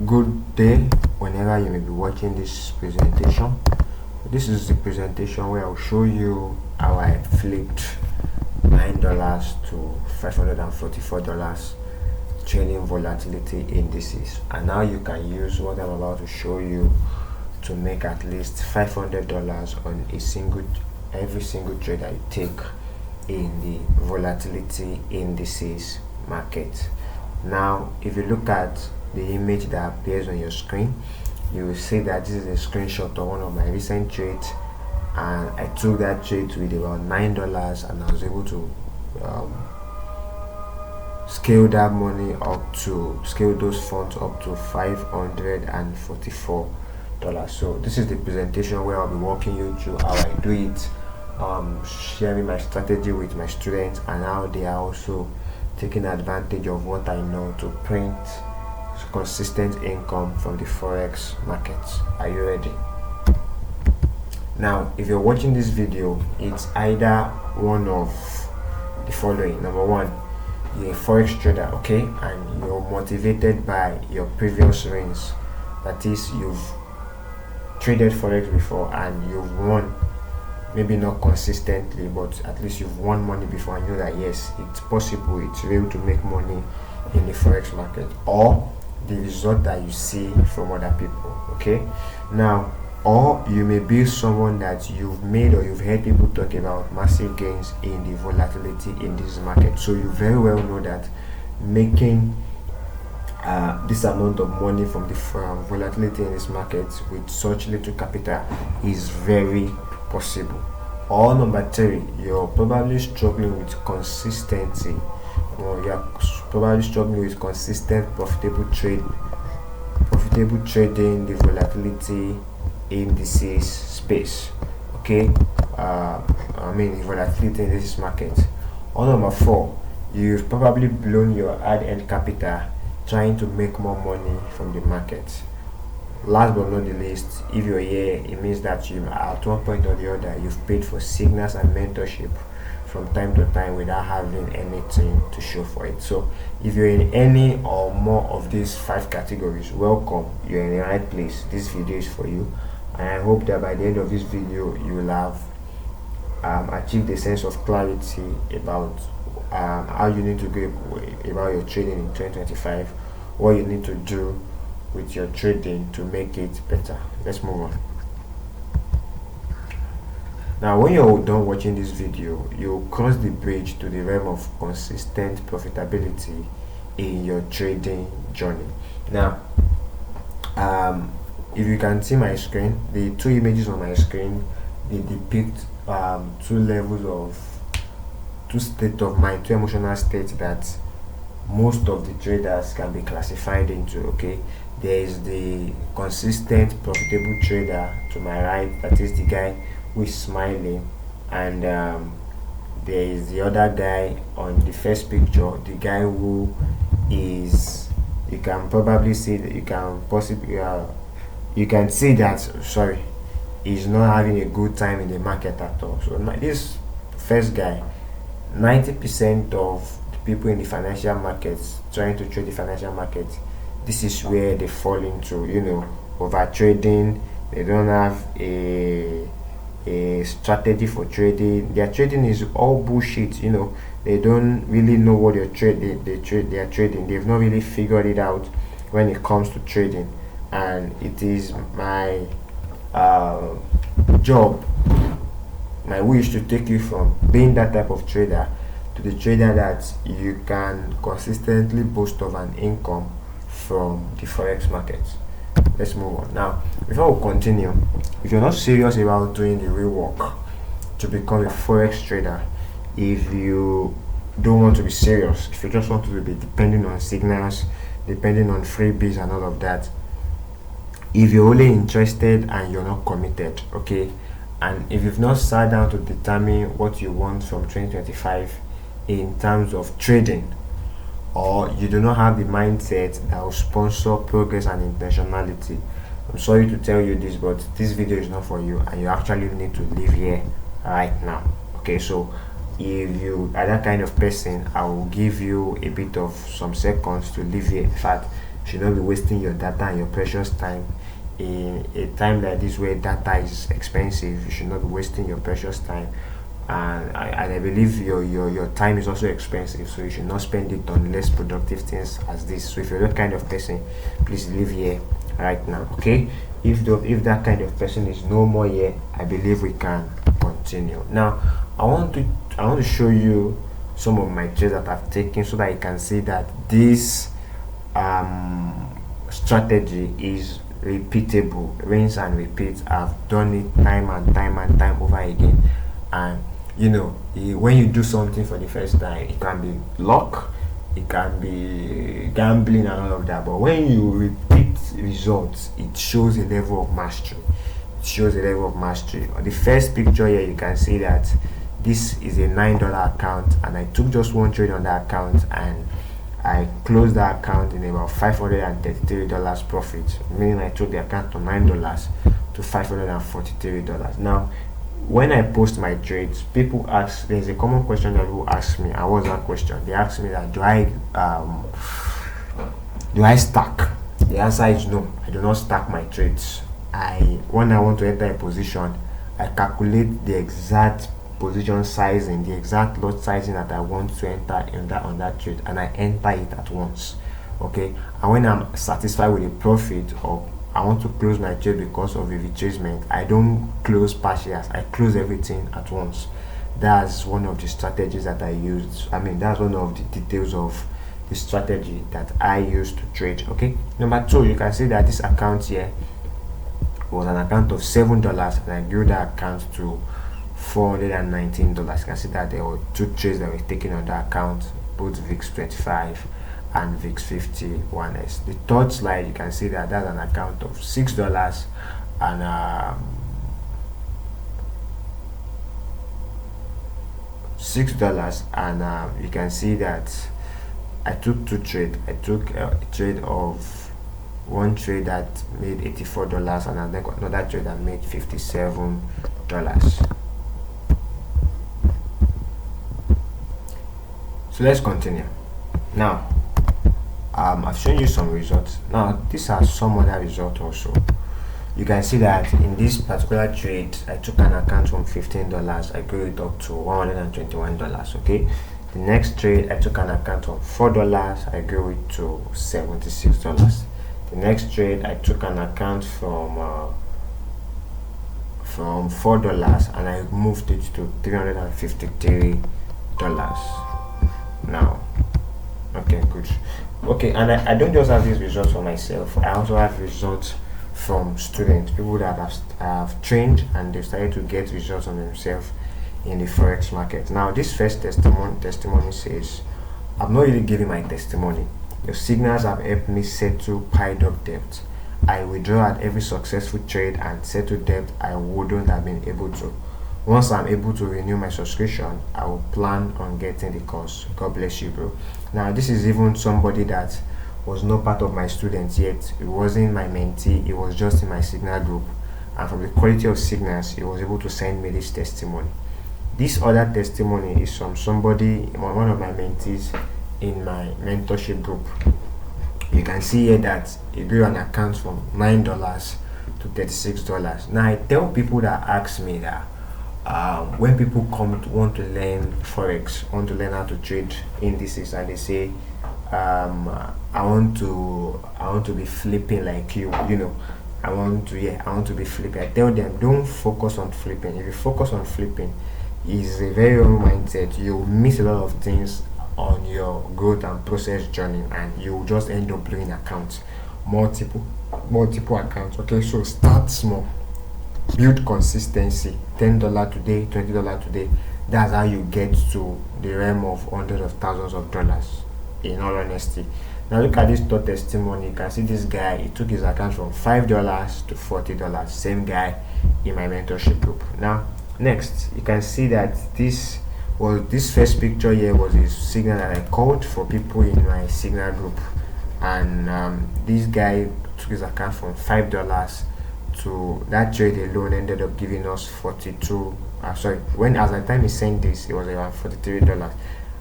Good day whenever you may be watching this presentation. This is the presentation where I'll show you how I flipped $9 to $544 trading volatility indices, and now you can use what I'm about to show you to make at least $500 on every single trade that you take in the volatility indices market. Now if you look at the image that appears on your screen, you will see that this is a screenshot of one of my recent trades, and I took that trade with about $9 and I was able to scale that money up to scale those funds up to $544. So this is the presentation where I'll be walking you through how I do it, sharing my strategy with my students and how they are also taking advantage of what I know to print consistent income from the forex markets. Are you ready? Now if you're watching this video, it's either one of the following. Number one, you're a forex trader, okay, and you're motivated by your previous wins. That is, you've traded forex before and you've won, maybe not consistently, but at least you've won money before and you know that yes, it's possible, it's real to make money in the forex market, or the result that you see from other people. Okay, now, or you may be someone that you've made or you've heard people talk about massive gains in the volatility in this market, so you very well know that making this amount of money from the volatility in this market with such little capital is very possible. Or number three, you're probably struggling with consistency, or you're probably struggling with consistent profitable trading the volatility indices space. Okay, the volatility in this market. Or number four, you've probably blown your hard-earned capital trying to make more money from the market. Last but not the least, if you're here, it means that you at one point or the other you've paid for signals and mentorship from time to time without having anything to show for it. So if you're in any or more of these 5 categories, welcome, you're in the right place. This video is for you, and I hope that by the end of this video you will have achieved a sense of clarity about how you need to go about your trading in 2025, what you need to do with your trading to make it better. Let's move on. Now when you're done watching this video, you'll cross the bridge to the realm of consistent profitability in your trading journey. Now if you can see my screen, the 2 images on my screen, they depict 2 levels of 2 state of mind, 2 emotional states that most of the traders can be classified into. Okay, there is the consistent profitable trader to my right, that is the guy who is smiling, and there is the other guy on the first picture, the guy who is, you can probably see that you can see that, sorry, he's not having a good time in the market at all. So this first guy, 90% of the people in the financial markets trying to trade the financial market, this is where they fall into, over trading. They don't have a strategy for trading. Their trading is all bullshit. They don't really know what they are trading. They've not really figured it out when it comes to trading, and it is my job, my wish, to take you from being that type of trader to the trader that you can consistently boast of an income from the forex market. Let's move on. Now before we continue, if you're not serious about doing the real work to become a forex trader, if you don't want to be serious, if you just want to be depending on signals, depending on freebies and all of that, if you're only interested and you're not committed, okay, and if you've not sat down to determine what you want from 2025 in terms of trading, or you do not have the mindset that will sponsor progress and intentionality, I'm sorry to tell you this, but this video is not for you, and you actually need to leave here right now. Okay, so if you are that kind of person, I will give you a bit of some seconds to leave here. In fact, You should not be wasting your data and your precious time in a time like this where data is expensive. You should not be wasting your precious time, and I believe your time is also expensive, so you should not spend it on less productive things as this. So if you're that kind of person, please leave here right now, okay? If that kind of person is no more here, I believe we can continue. Now I want to show you some of my trades that I've taken so that you can see that this strategy is repeatable, rinse and repeat. I've done it time and time and time over again. And when you do something for the first time, it can be luck, it can be gambling and all of that, but when you repeat results, it shows a level of mastery. It shows a level of mastery. On the first picture here, you can see that this is a $9 account, and I took just one trade on that account, and I closed that account in about $533 profit, meaning I took the account from $9 to $543. Now, when I post my trades, people ask, there's a common question that people ask me, and what's that question? They ask me that do I stack? The answer is no. I do not stack my trades. When I want to enter a position, I calculate the exact position sizing, the exact lot sizing that I want to enter on that trade, and I enter it at once. Okay, and when I'm satisfied with the profit, or I want to close my trade because of a retracement, I don't close partials, I close everything at once. That's one of the strategies that I use. That's one of the details of the strategy that I use to trade. Okay, number two, you can see that this account here was an account of $7, and I grew that account to $419. You can see that there were two trades that were taken on that account, both VIX 25 and VIX 50 1s. The third slide, you can see that that's an account of $6 and you can see that I took two trades. I took a trade of one trade that made $84 and another trade that made $57. So let's continue. Now I've shown you some results. Now these are some other results also. You can see that in this particular trade, I took an account from $15, I grew it up to $121. Okay, the next trade, I took an account from $4, I grew it to $76. The next trade, I took an account from $4 and I moved it to $353. Now, okay, good. Okay, and I don't just have these results for myself, I also have results from students, people that have trained and they've started to get results on themselves in the forex market. Now this first testimony says, I'm not really giving my testimony. Your signals have helped me settle piled up debt. I withdraw at every successful trade and settle debt I wouldn't have been able to. Once I'm able to renew my subscription, I will plan on getting the course. God bless you, bro. Now this is even somebody that was not part of my students yet. It wasn't my mentee, it was just in my signal group, and from the quality of signals, he was able to send me this testimony. This other testimony is from somebody, one of my mentees in my mentorship group. You can see here that he grew an account from $9 to $36. Now I tell people that ask me that when people want to learn forex, want to learn how to trade indices, and they say I want to be flipping like you know, I want to be flipping. I tell them, don't focus on flipping. If you focus on flipping, it's a very wrong mindset. You miss a lot of things on your growth and process journey, and you just end up blowing accounts, multiple accounts. Okay, so start small, build consistency. $10 today, $20 today. That's how you get to the realm of hundreds of thousands of dollars, in all honesty. Now look at this third testimony. You can see this guy, he took his account from $5 to $40. Same guy in my mentorship group. Now next, you can see that this first picture here was a signal that I called for people in my signal group, and this guy took his account from $5 to, that trade alone ended up giving us 42. Sorry, when as the time he sent this, it was around $43.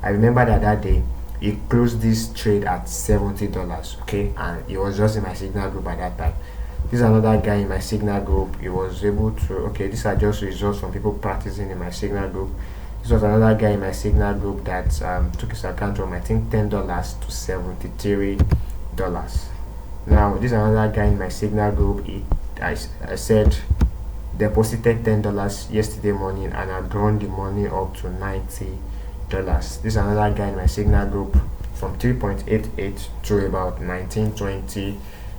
I remember that day he closed this trade at $70. Okay, and it was just in my signal group at that time. This is another guy in my signal group. He was able to, okay, these are just results from people practicing in my signal group. This was another guy in my signal group that took his account from, I think, $10 to $73. Now this is another guy in my signal group. I said deposited $10 yesterday morning and had drawn the money up to $90. This is another guy in my signal group from 3.88 to about $19-20.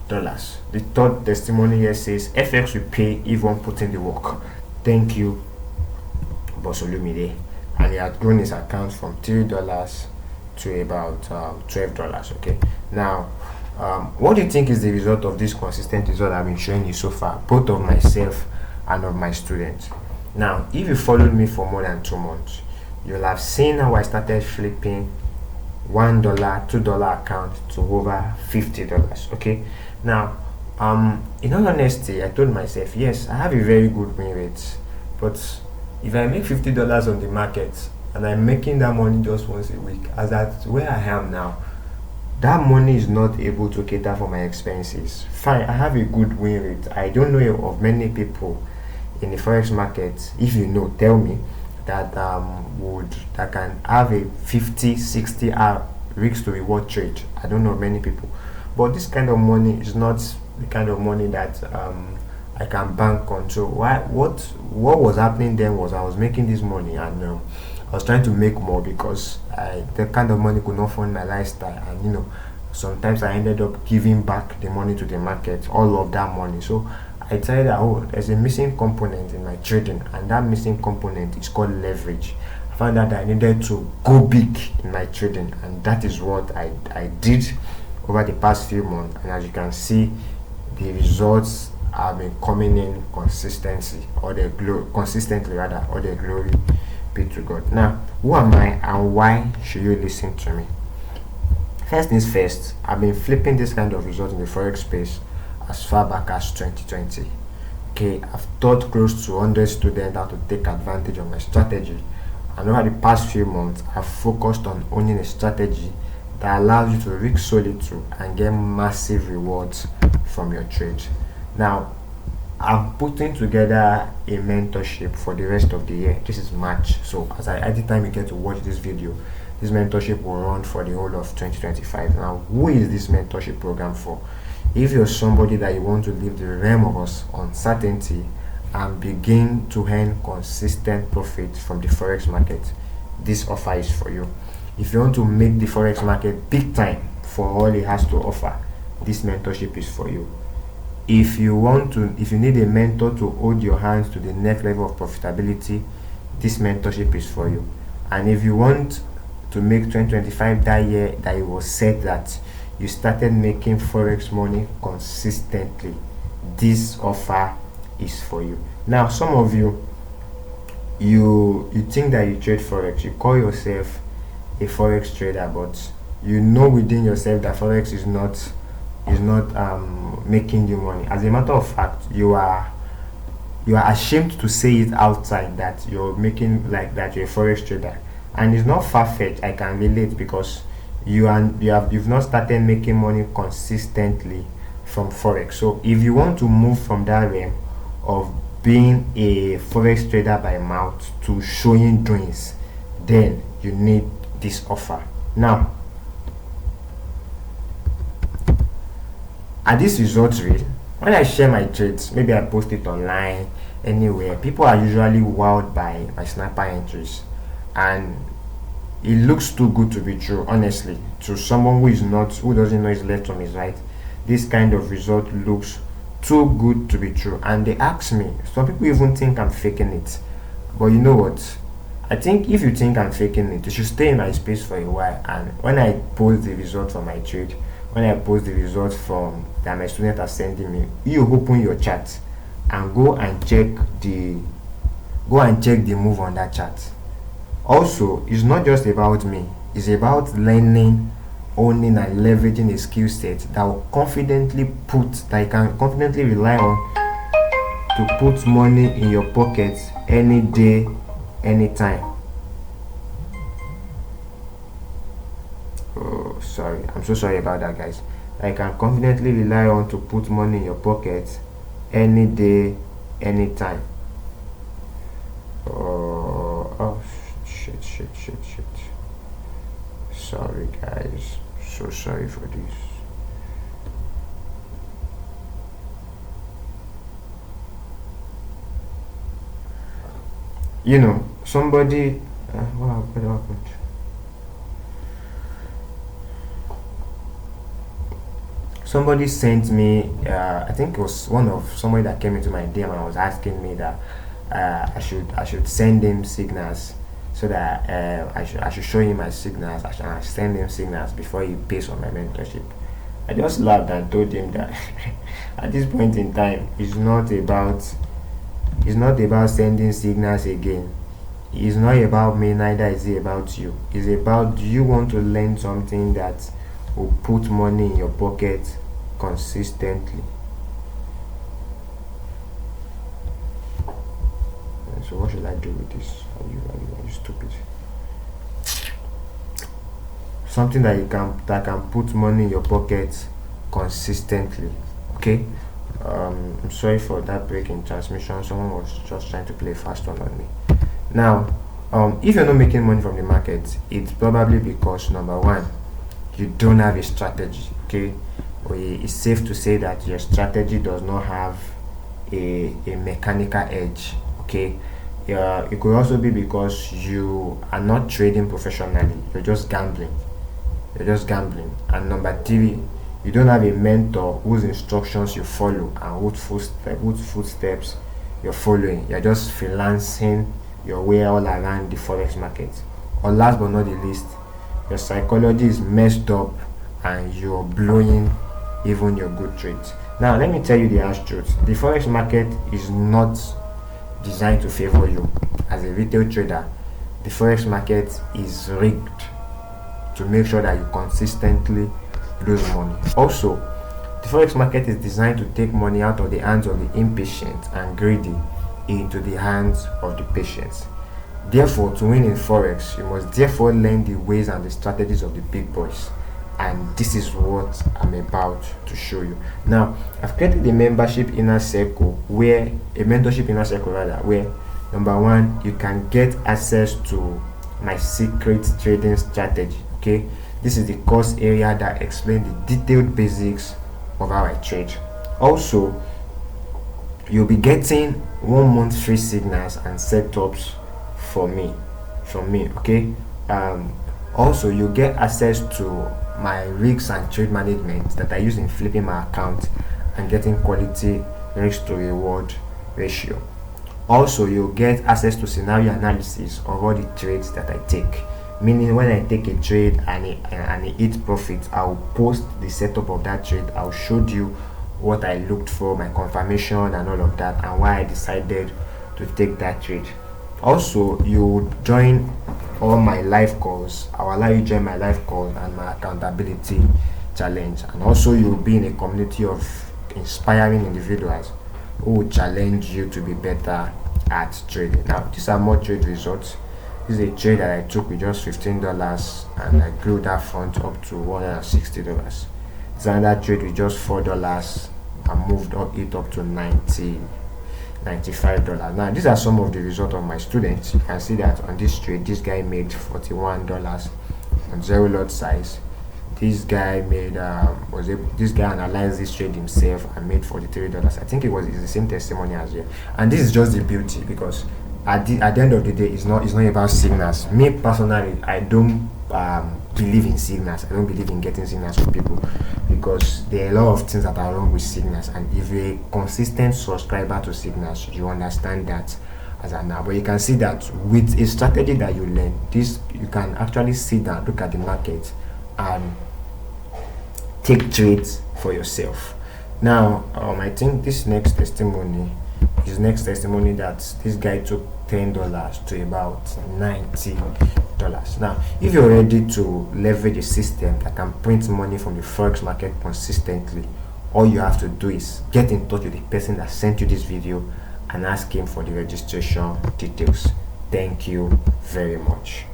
The third testimony here says FX will pay if one put in the work. Thank you, Bosolumide. And he had grown his account from $3 to about $12. Okay, now what do you think is the result of this consistent result I've been showing you so far, both of myself and of my students? Now, if you followed me for more than 2 months, you'll have seen how I started flipping $1, $2 account to over $50. Okay, now in all honesty, I told myself, yes, I have a very good win rate, but if I make $50 on the market and I'm making that money just once a week, as at where I am now, that money is not able to cater for my expenses. Fine, I have a good win rate. I don't know of many people in the forex market, if you know, tell me, that that can have a 50-60 hour risk to reward trade. I don't know many people, but this kind of money is not the kind of money that I can bank on. So what was happening then was I was making this money, and I was trying to make more because the kind of money could not fund my lifestyle, and sometimes I ended up giving back the money to the market, all of that money. So I decided that there's a missing component in my trading, and that missing component is called leverage. I found out that I needed to go big in my trading, and that is what I did over the past few months. And as you can see, the results have been coming in consistently, or the glory be to God. Now, who am I and why should you listen to me? First things first, I've been flipping this kind of result in the forex space as far back as 2020. Okay, I've taught close to 100 students how to take advantage of my strategy, and over the past few months I've focused on owning a strategy that allows you to risk solitude and get massive rewards from your trade. Now, I'm putting together a mentorship for the rest of the year. This is March, so at the time you get to watch this video, this mentorship will run for the whole of 2025. Now, who is this mentorship program for? If you're somebody that you want to leave the realm of uncertainty and begin to earn consistent profit from the forex market, this offer is for you. If you want to make the forex market big time for all it has to offer, this mentorship is for you. If you need a mentor to hold your hands to the next level of profitability, this mentorship is for you. And if you want to make 2025 that year that it was said that you started making forex money consistently, this offer is for you. Now, some of you think that you trade forex, you call yourself a forex trader, but you know within yourself that forex is not making you money. As a matter of fact, you are ashamed to say it outside that you're making, like, that you're a forex trader, and it's not far-fetched. I can relate, because you've not started making money consistently from forex. So if you want to move from that realm of being a forex trader by mouth to showing doings, then you need this offer. Now, are these results real? When I share my trades, maybe I post it online, anywhere, people are usually wowed by my sniper entries, and it looks too good to be true. Honestly, to someone who doesn't know his left from his right, this kind of result looks too good to be true. And they ask me, some people even think I'm faking it, but you know what, I think if you think I'm faking it, you should stay in my space for a while. And when I post the result from my trade, when I post the results from that my students are sending me, you open your chart and go and check the move on that chart. Also, it's not just about me, it's about learning, owning, and leveraging a skill set that you can confidently rely on to put money in your pocket any day, anytime. I'm so sorry about that, guys. I can confidently rely on to put money in your pocket any day, anytime. Oh, shit. Sorry, guys. So sorry for this. You know, somebody. What happened? Somebody sent me. I think it was somebody that came into my DM and was asking me that I should send him signals, so that I should show him my signals. I should send him signals before he pays for my mentorship. I just laughed and told him that at this point in time, it's not about sending signals again. It's not about me, neither is it about you. It's about, do you want to learn something that will put money in your pocket consistently? So what should I do with this? Are you stupid? Something that can put money in your pocket consistently. Okay. I'm sorry for that break in transmission. Someone was just trying to play fast one on me. Now, if you're not making money from the market, it's probably because, number one, you don't have a strategy. Okay, it's safe to say that your strategy does not have a mechanical edge. Okay, it could also be because you are not trading professionally. You're just gambling. And number three, you don't have a mentor whose instructions you follow and whose footsteps you're following. You're just freelancing your way all around the forex market. Or last but not the least, your psychology is messed up and you're blowing even your good trades. Now let me tell you the harsh truth. The forex market is not designed to favor you. As a retail trader, the forex market is rigged to make sure that you consistently lose money. Also, the forex market is designed to take money out of the hands of the impatient and greedy into the hands of the patient. Therefore, to win in forex, you must therefore learn the ways and the strategies of the big boys. And this is what I'm about to show you. Now, I've created a mentorship inner circle where number one, you can get access to my secret trading strategy. Okay, this is the course area that explains the detailed basics of how I trade. Also, you'll be getting 1 month free signals and setups from me. Okay, also you get access to my risk and trade management that I use in flipping my account and getting quality risk to reward ratio. Also, you'll get access to scenario analysis of all the trades that I take, meaning when I take a trade and it hits profit, I'll post the setup of that trade. I'll show you what I looked for, my confirmation and all of that, and why I decided to take that trade. Also, you join all my live calls. I'll allow you to join my live call and my accountability challenge. And also, you'll be in a community of inspiring individuals who will challenge you to be better at trading. Now, these are more trade results. This is a trade that I took with just $15 and I grew that fund up to $160. This is another trade with just $4 and moved it up to $95. Now, these are some of the results of my students. You can see that on this trade, this guy made $41 on 0 lot size. This guy made this guy analyzed this trade himself and made $43. I think it's the same testimony as well. And this is just the beauty, because at the end of the day, it's not about signals. Me personally, I don't believe in signals. I don't believe in getting signals from people, because there are a lot of things that are wrong with signals. And if you're a consistent subscriber to signals, you understand that as an now. But you can see that with a strategy that you learn, you can actually sit down, look at the market, and take trades for yourself. Now, I think this next testimony that this guy took $10 to about $90. Now, if you're ready to leverage a system that can print money from the forex market consistently, all you have to do is get in touch with the person that sent you this video and ask him for the registration details. Thank you very much.